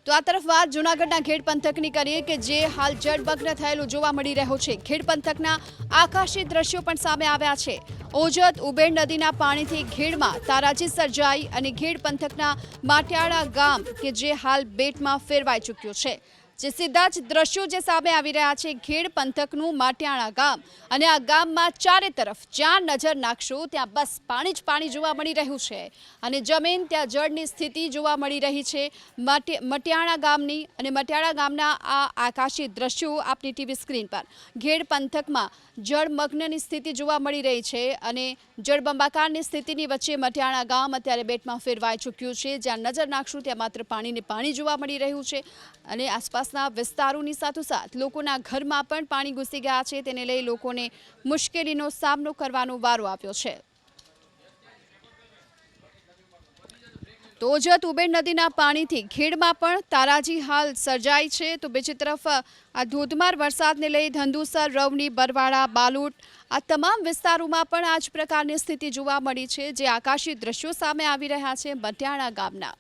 તો આ તરફ વાત જૂનાગઢના ખેડ પંથકની કરીએ કે જે હાલ જળમગ્ન થયેલું જોવા મળી રહ્યું છે। ખેડ પંથકના આકાશી દ્રશ્યો પણ સામે આવ્યા છે। ઓજત ઉબેર નદીના પાણીથી ખેડમાં તારાજી સર્જાઈ અને ખેડ પંથકના માટિયાળા ગામ કે જે હાલ બેટમાં ફેરવાઈ ચૂક્યું છે। જે સીધા જ દ્રશ્યો જે સામે આવી રહ્યા છે ખેડ પંથકનું માટિયાળા ગામ અને આ ગામમાં ચારે તરફ જ્યાં નજર નાખશો ત્યાં બસ પાણી જ પાણી જોવા મળી રહ્યું છે અને જમીન ત્યાં જળની સ્થિતિ જોવા મળી રહી છે। માટિયાળા ગામની અને માટિયાળા ગામના આ આકાશી દ્રશ્યો આપની ટીવી સ્ક્રીન પર ખેડ પંથકમાં જળમગ્નની સ્થિતિ જોવા મળી રહી છે અને જળબંબાકારની સ્થિતિની વચ્ચે માટિયાળા ગામ અત્યારે બેટમાં ફેરવાઈ ચૂક્યું છે। જ્યાં નજર નાખશું ત્યાં માત્ર પાણીને પાણી જોવા મળી રહ્યું છે અને આસપાસના વિસ્તારોની સાથોસાથ લોકોના ઘરમાં પણ પાણી ઘૂસી ગયા છે। તેને લઈ લોકોને મુશ્કેલીનો સામનો કરવાનો વારો આવ્યો છે। તો ઓજત ઉબેર નદીના પાણીથી ખેડમાં પણ તારાજી હાલ સર્જાઈ છે। તો બીજી તરફ આ ધોધમાર વરસાદને લઈ ધંધુસર, રવની, બરવાડા, બાલુટ આ તમામ વિસ્તારોમાં પણ આ જ પ્રકારની સ્થિતિ જોવા મળી છે। જે આકાશી દ્રશ્યો સામે આવી રહ્યા છે માટિયાળા ગામના।